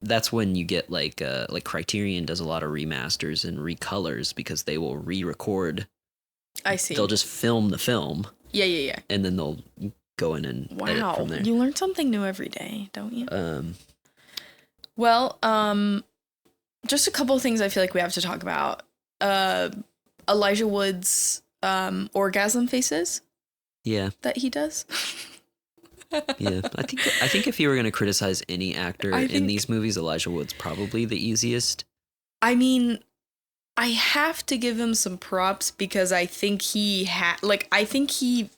that's when you get like Criterion does a lot of remasters and recolors because they will re-record. I see. They'll just film the film. Yeah. And then they'll go in and edit from there. You learn something new every day, don't you? Well, just a couple of things I feel like we have to talk about. Elijah Wood's orgasm faces. Yeah. That he does. Yeah, I think if you were going to criticize any actor in these movies, Elijah Wood's probably the easiest. I mean, I have to give him some props because I think I think he,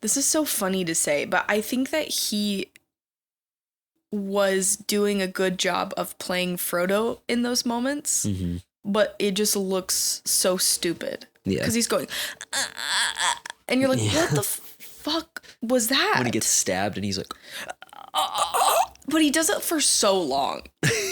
this is so funny to say, but I think that he was doing a good job of playing Frodo in those moments, Mm-hmm. but it just looks so stupid. Yeah. Because he's going, and you're like, what the fuck was that? When he gets stabbed and he's like, but he does it for so long.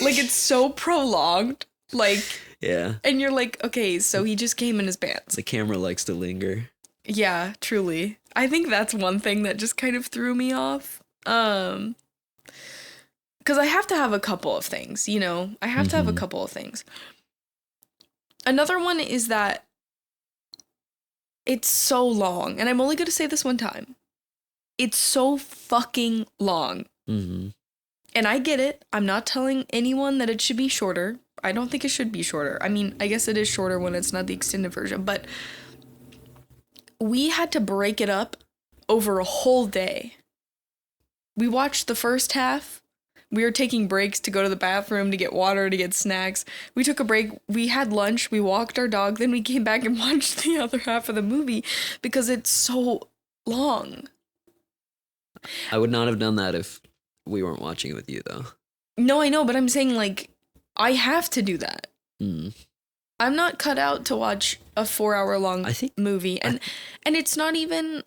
Like, it's so prolonged. Like, yeah. and you're like, okay, so he just came in his pants. The camera likes to linger. Yeah, truly. I think that's one thing that just kind of threw me off. Because I have to have a couple of things, you know? I have to have a couple of things. Another one is that it's so long, and I'm only going to say this one time. It's so fucking long. Mm-hmm. And I get it. I'm not telling anyone that it should be shorter. I don't think it should be shorter. I mean, I guess it is shorter when it's not the extended version, but we had to break it up over a whole day. We watched the first half. We were taking breaks to go to the bathroom, to get water, to get snacks. We took a break. We had lunch. We walked our dog. Then we came back and watched the other half of the movie because it's so long. I would not have done that if we weren't watching it with you, though. No, I know, but I'm saying, like, I have to do that. Mm. I'm not cut out to watch a 4-hour-long movie. And it's not even...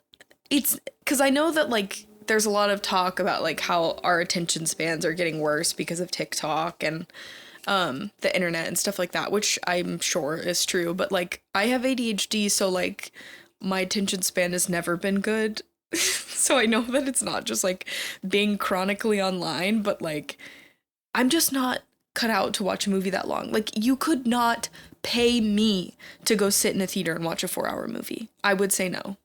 It's... Because I know that, like, there's a lot of talk about, like, how our attention spans are getting worse because of TikTok and the internet and stuff like that, which I'm sure is true. But, like, I have ADHD, so, like, my attention span has never been good. So I know that it's not just, like, being chronically online, but, like, I'm just not cut out to watch a movie that long. Like, you could not pay me to go sit in a theater and watch a 4-hour movie. I would say no.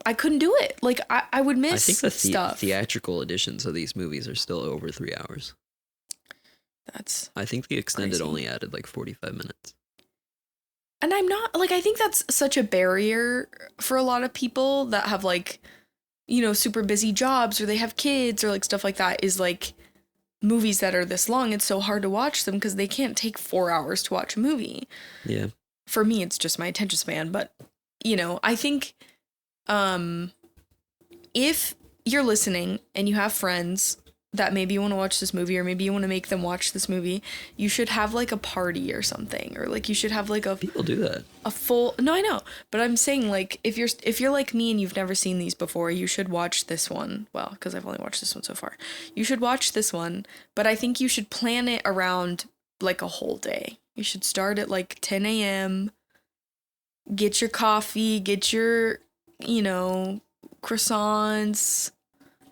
I couldn't do it. Like, I would miss I think the stuff. theatrical editions of these movies are still over 3 hours. That's I think the extended crazy. only added like 45 minutes. And I'm not, like, I think that's such a barrier for a lot of people that have, like, you know, super busy jobs or they have kids or, like, stuff like that, is, like, movies that are this long. It's so hard to watch them because they can't take 4 hours to watch a movie. Yeah. For me, it's just my attention span. But, you know, I think if you're listening and you have friends that maybe you want to watch this movie, or maybe you want to make them watch this movie, you should have, like, a party or something, or, like, you should have, like, People do that. a full... No, I know, but I'm saying, like, if you're like me and you've never seen these before, you should watch this one. Well, because I've only watched this one so far. You should watch this one, but I think you should plan it around, like, a whole day. You should start at, like, 10 a.m., get your coffee, get your, you know, croissants,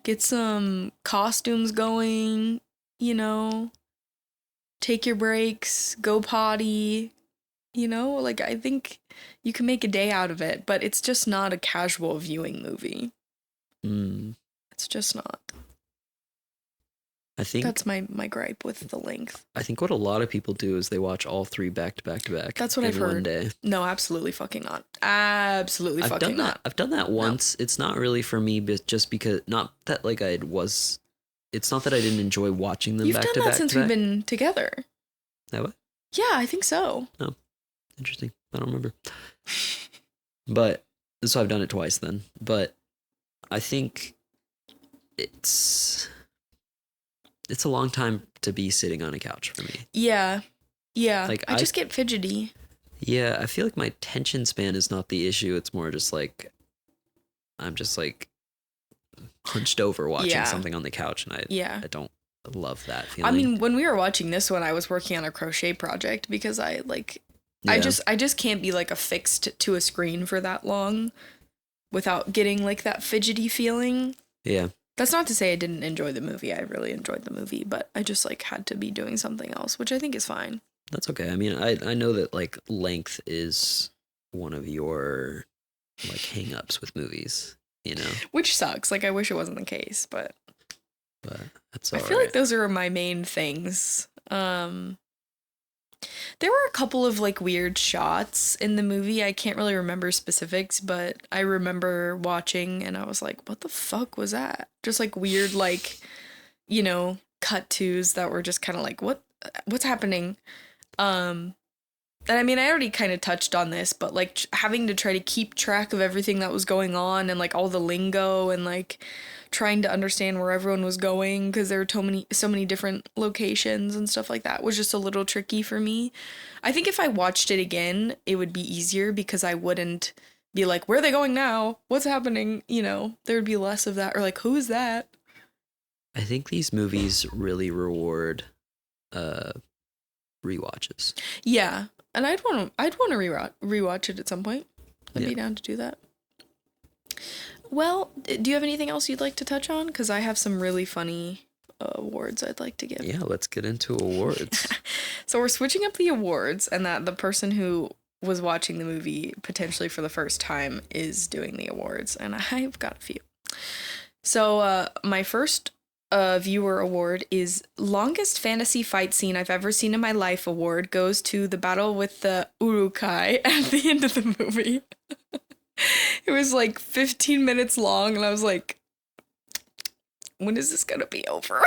get some costumes going, you know, take your breaks, go potty, you know, like, I think you can make a day out of it, but it's just not a casual viewing movie. It's just not. I think that's my gripe with the length. I think what a lot of people do is they watch all three back to back to back. That's what I've heard. One day. No, absolutely fucking not. Absolutely fucking not. I've done that once. No. It's not really for me, but just because, not that like it's not that I didn't enjoy watching them back to back. You've done that since we've been together. That what? Yeah, I think so. Oh, interesting. I don't remember. But so I've done it twice then. But I think it's a long time to be sitting on a couch for me. Yeah. Yeah. Like I just get fidgety. Yeah, I feel like my attention span is not the issue. It's more just like I'm just like hunched over watching something on the couch, and I don't love that feeling. I mean, when we were watching this one, I was working on a crochet project because I just can't be, like, affixed to a screen for that long without getting, like, that fidgety feeling. Yeah. That's not to say I didn't enjoy the movie. I really enjoyed the movie, but I just, like, had to be doing something else, which I think is fine. That's okay. I mean, I know that, like, length is one of your, like, hang-ups with movies, you know? Which sucks. Like, I wish it wasn't the case, but that's all right. I feel like those are my main things. There were a couple of, like, weird shots in the movie. I can't really remember specifics, but I remember watching and I was like, what the fuck was that? Just, like, weird, like, you know, cut-tos that were just kind of like, what's happening? And I mean, I already kind of touched on this, but like having to try to keep track of everything that was going on and like all the lingo and like trying to understand where everyone was going because there were so many different locations and stuff like that was just a little tricky for me. I think if I watched it again, it would be easier because I wouldn't be like, where are they going now? What's happening? You know, there would be less of that, or like, who is that? I think these movies really reward rewatches. Yeah. And I'd want to rewatch it at some point. I'd be down to do that. Well, do you have anything else you'd like to touch on? Because I have some really funny awards I'd like to give. Yeah, let's get into awards. So we're switching up the awards, and that the person who was watching the movie potentially for the first time is doing the awards, and I've got a few. So my first viewer award is longest fantasy fight scene I've ever seen in my life award goes to the battle with the Urukai at the end of the movie. It was like 15 minutes long and I was like, when is this gonna be over?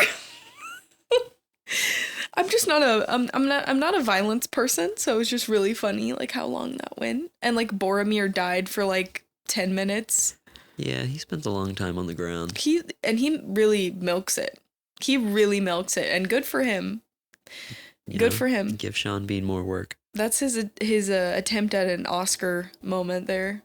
I'm just not I'm not a violence person, so it was just really funny like how long that went. And like Boromir died for like 10 minutes. Yeah, he spends a long time on the ground. He really milks it. He really milks it, and good for him. Good for him. Give Sean Bean more work. That's his attempt at an Oscar moment there.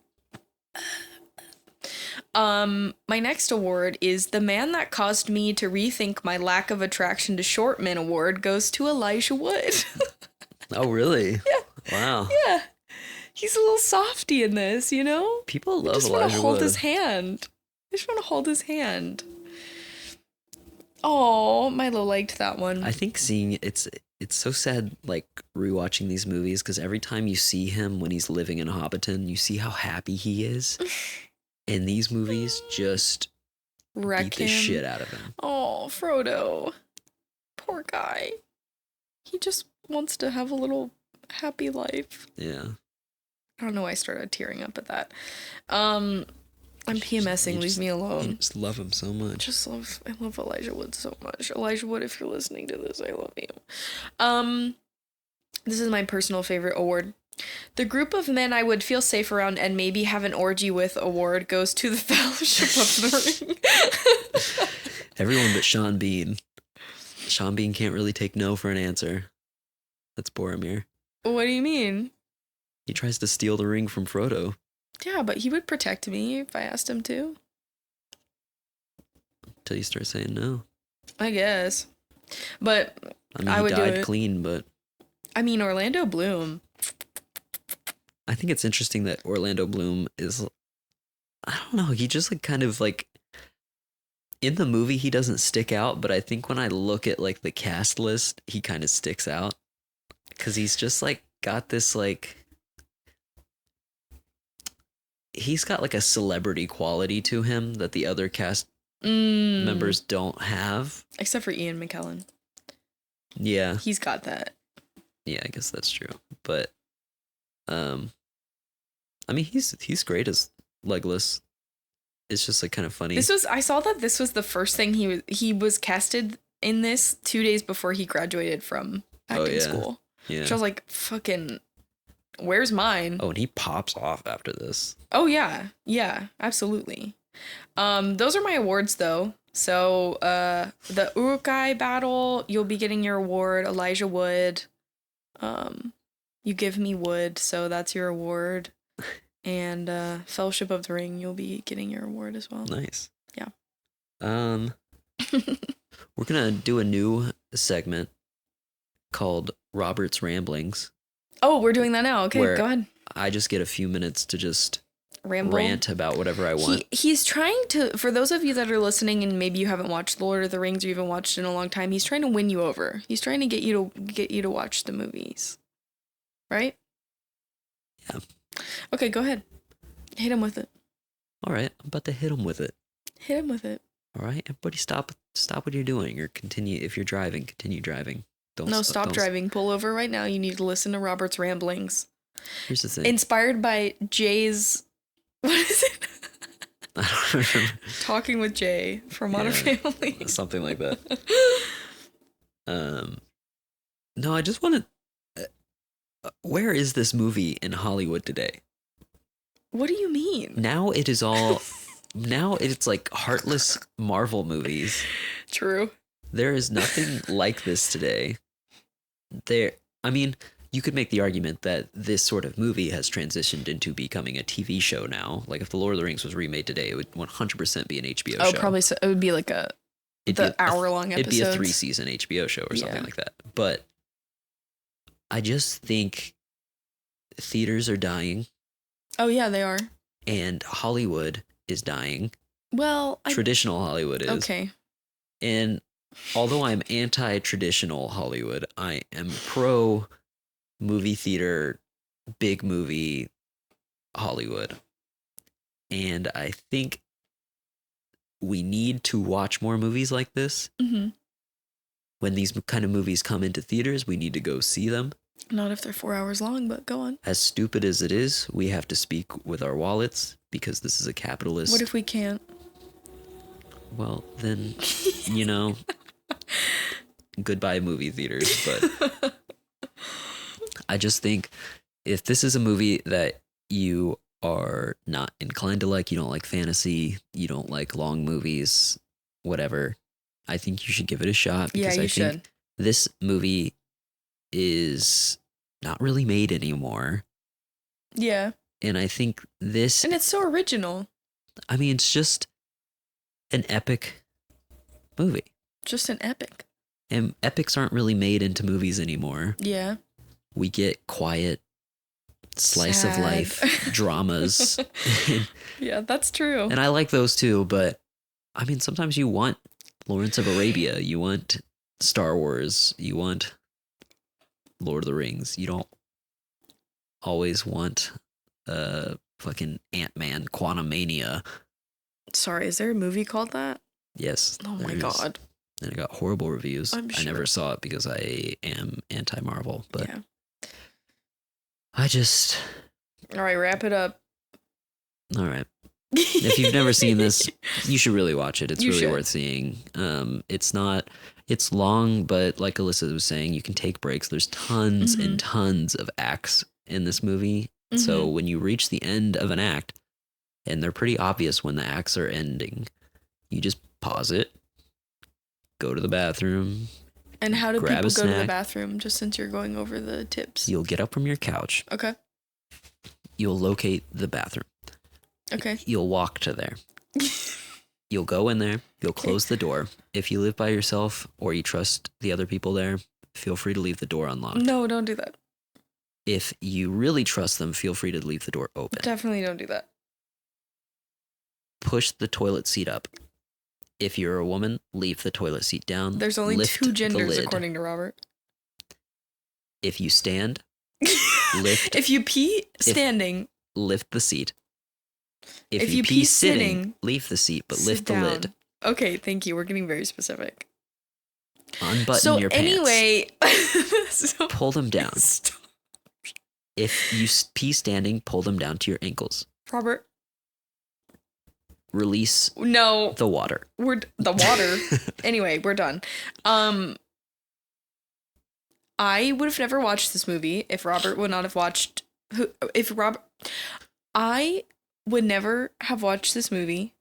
My next award is the man that caused me to rethink my lack of attraction to short men award goes to Elijah Wood. Oh, really? Yeah. Wow. Yeah. He's a little softy in this, you know? People love Elijah Wood. I just want to hold his hand. I just want to hold his hand. Oh, Milo liked that one. I think it's so sad, like, rewatching these movies, because every time you see him when he's living in Hobbiton, you see how happy he is. And these movies just beat the shit out of him. Oh, Frodo. Poor guy. He just wants to have a little happy life. Yeah. I don't know why I started tearing up at that. I'm PMSing. Leave me alone. I just love him so much. I love Elijah Wood so much. Elijah Wood, if you're listening to this, I love you. This is my personal favorite award. The group of men I would feel safe around and maybe have an orgy with award goes to the Fellowship of the Ring. Everyone but Sean Bean. Sean Bean can't really take no for an answer. That's Boromir. What do you mean? He tries to steal the ring from Frodo. Yeah, but he would protect me if I asked him to. Until you start saying no. I guess. But I mean, I would he do died it. Clean, but... I mean, Orlando Bloom. I think it's interesting that Orlando Bloom is... I don't know, he just like kind of like... In the movie, he doesn't stick out, but I think when I look at like the cast list, he kind of sticks out. Because he's just like got this like... He's got like a celebrity quality to him that the other cast members don't have. Except for Ian McKellen. Yeah. He's got that. Yeah, I guess that's true. But I mean he's great as Legolas. It's just like kind of funny. I saw that this was the first thing he was casted in this 2 days before he graduated from acting school. Yeah. Which I was like, fucking, where's mine? Oh, and he pops off after this. Oh yeah. Yeah, absolutely. Those are my awards though. So the Urukai battle, you'll be getting your award. Elijah Wood. You give me wood, so that's your award. And Fellowship of the Ring, you'll be getting your award as well. Nice. Yeah. We're gonna do a new segment called Robert's Ramblings. Oh, we're doing that now. Okay, go ahead. I just get a few minutes to just rant about whatever I want. He's trying to, for those of you that are listening and maybe you haven't watched The Lord of the Rings or you haven't watched it in a long time, he's trying to win you over. He's trying to get you to watch the movies. Right? Yeah. Okay, go ahead. Hit him with it. All right, I'm about to hit him with it. Hit him with it. All right, everybody stop what you're doing or continue. If you're driving, continue driving. Stop driving. Pull over right now. You need to listen to Robert's ramblings. Here's the thing. Inspired by Jay's, what is it? I don't remember. Talking with Jay from Modern Family. Something like that. No, I just want to... where is this movie in Hollywood today? What do you mean? Now it is all. Now it's like heartless Marvel movies. True. There is nothing like this today. I mean, you could make the argument that this sort of movie has transitioned into becoming a TV show now. Like if The Lord of the Rings was remade today, it would 100% be an HBO show. Oh, probably so. It would be like the hour-long episodes. It'd be a 3-season HBO show or something like that. But I just think theaters are dying. Oh, yeah, they are. And Hollywood is dying. Well, traditional Hollywood is. Okay. And although I'm anti-traditional Hollywood, I am pro movie theater, big movie Hollywood. And I think we need to watch more movies like this. Mm-hmm. When these kind of movies come into theaters, we need to go see them. Not if they're 4 hours long, but go on. As stupid as it is, we have to speak with our wallets because this is a capitalist. What if we can't? Well, then, goodbye movie theaters. But I just think if this is a movie that you are not inclined to like, you don't like fantasy, you don't like long movies, whatever, I think you should give it a shot. Because I think this movie is not really made anymore. Yeah. And I think this... And it's so original. I mean, it's just an epic movie. Just an epic. And epics aren't really made into movies anymore. Yeah. We get quiet, slice of life dramas. Yeah, that's true. And I like those too, but I mean, sometimes you want Lawrence of Arabia, you want Star Wars, you want Lord of the Rings. You don't always want fucking Ant-Man Quantumania. Sorry, is there a movie called that? Yes. Oh my God. And it got horrible reviews. I'm sure. I never saw it because I am anti-Marvel, but yeah. I just... All right, wrap it up. All right. If you've never seen this, you should really watch it. It's really worth seeing. It's long, but like Alyssa was saying, you can take breaks. There's tons and tons of acts in this movie. Mm-hmm. So when you reach the end of an act, and they're pretty obvious when the acts are ending, you just pause it, go to the bathroom. And how do people go to the bathroom, just since you're going over the tips? You'll get up from your couch. Okay. You'll locate the bathroom. Okay. You'll walk to there. You'll go in there. You'll close the door. If you live by yourself or you trust the other people there, feel free to leave the door unlocked. No, don't do that. If you really trust them, feel free to leave the door open. Definitely don't do that. Push the toilet seat up. If you're a woman, leave the toilet seat down. There's only two genders, according to Robert. If you stand, lift. If you pee standing, lift the seat. If you pee sitting, leave the seat, but lift the lid. Okay, thank you. We're getting very specific. Unbutton your pants. Anyway, pull them down. Stop. If you pee standing, pull them down to your ankles. Robert. Release the water. The water. Anyway, we're done. I would have never watched this movie if Robert would not have watched. I would never have watched this movie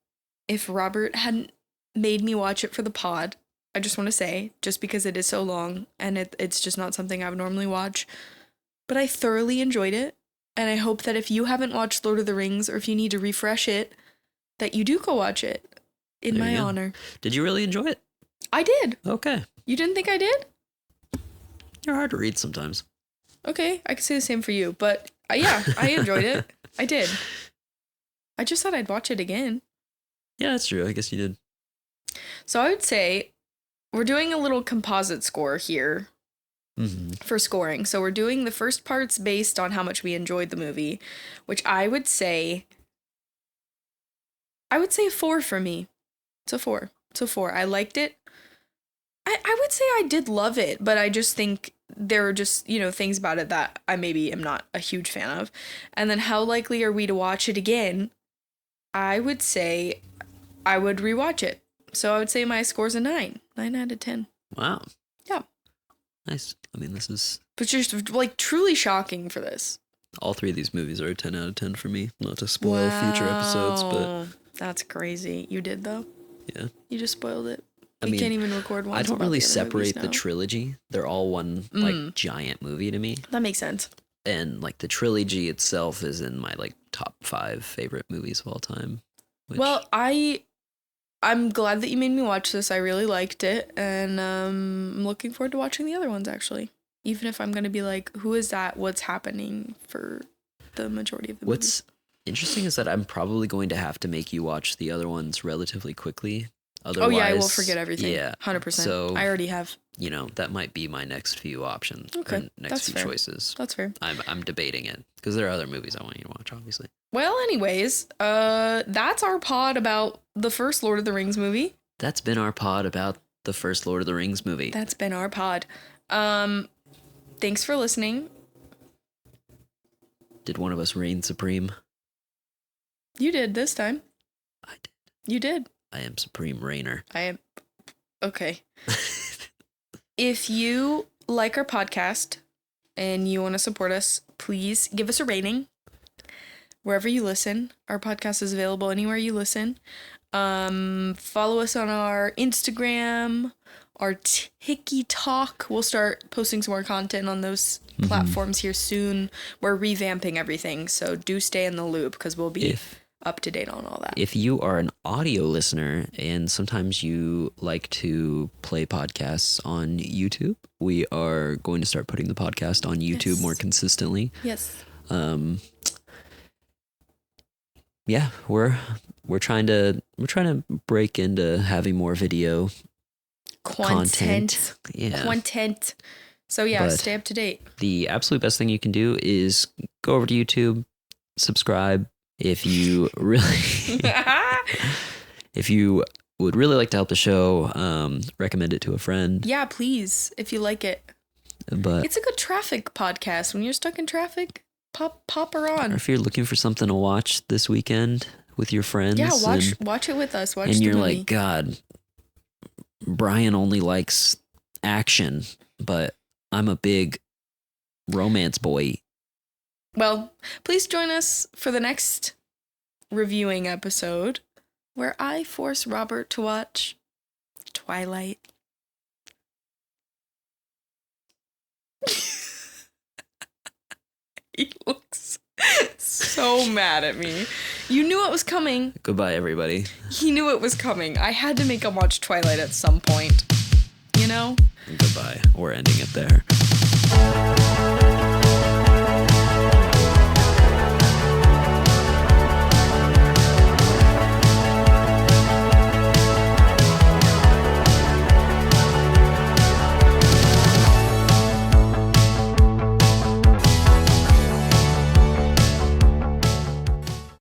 if Robert hadn't made me watch it for the pod. I just want to say, just because it is so long and it's just not something I would normally watch. But I thoroughly enjoyed it. And I hope that if you haven't watched Lord of the Rings or if you need to refresh it, that you do go watch it in my honor. Did you really enjoy it? I did. Okay. You didn't think I did? You're hard to read sometimes. Okay, I could say the same for you. But yeah, I enjoyed it. I did. I just thought I'd watch it again. Yeah, that's true. I guess you did. So I would say we're doing a little composite score here for scoring. So we're doing the first parts based on how much we enjoyed the movie, which I would say a 4 for me. It's a 4. It's a 4. I liked it. I would say I did love it, but I just think there are just, things about it that I maybe am not a huge fan of. And then how likely are we to watch it again? I would say I would rewatch it. So I would say my score's a 9. 9 out of 10. Wow. Yeah. Nice. I mean, this is... But you're like truly shocking for this. All 3 of these movies are a 10 out of 10 for me. Not to spoil future episodes, but... That's crazy. You did, though? Yeah. You just spoiled it. I We mean, can't even record one. I don't really separate the trilogy. They're all one, like, giant movie to me. That makes sense. And, like, the trilogy itself is in my, like, top 5 favorite movies of all time. Well, I'm glad that you made me watch this. I really liked it. And I'm looking forward to watching the other ones, actually. Even if I'm going to be like, who is that? What's happening for the majority of the What's interesting is that I'm probably going to have to make you watch the other ones relatively quickly. Otherwise, oh, yeah, I will forget everything. Yeah. 100%. So, I already have. You know, that might be my next few options. Okay. Next few choices. That's fair. I'm debating it because there are other movies I want you to watch, obviously. Well, anyways, that's our pod about the first Lord of the Rings movie. That's been our pod about the first Lord of the Rings movie. That's been our pod. Thanks for listening. Did one of us reign supreme? You did this time. I did. You did. I am supreme reigner. I am. Okay. If you like our podcast and you want to support us, please give us a rating wherever you listen. Our podcast is available anywhere you listen. Follow us on our Instagram, our TikTok. We'll start posting some more content on those platforms here soon. We're revamping everything, so do stay in the loop because we'll be up to date on all that. If you are an audio listener and sometimes you like to play podcasts on YouTube, we are going to start putting the podcast on YouTube more consistently. Yes. Yeah, we're trying to break into having more video content. Yeah. Content. So yeah, but stay up to date. The absolute best thing you can do is go over to YouTube, subscribe. If you really, if you would really like to help the show, recommend it to a friend. Yeah, please, if you like it. But it's a good traffic podcast. When you're stuck in traffic, pop her on. Or if you're looking for something to watch this weekend with your friends. Yeah, watch it with us. Watch and the you're movie. Like, God, Brian only likes action, but I'm a big romance boy. Well, please join us for the next reviewing episode where I force Robert to watch Twilight. He looks so mad at me. You knew it was coming. Goodbye, everybody. He knew it was coming. I had to make him watch Twilight at some point. You know? Goodbye. We're ending it there.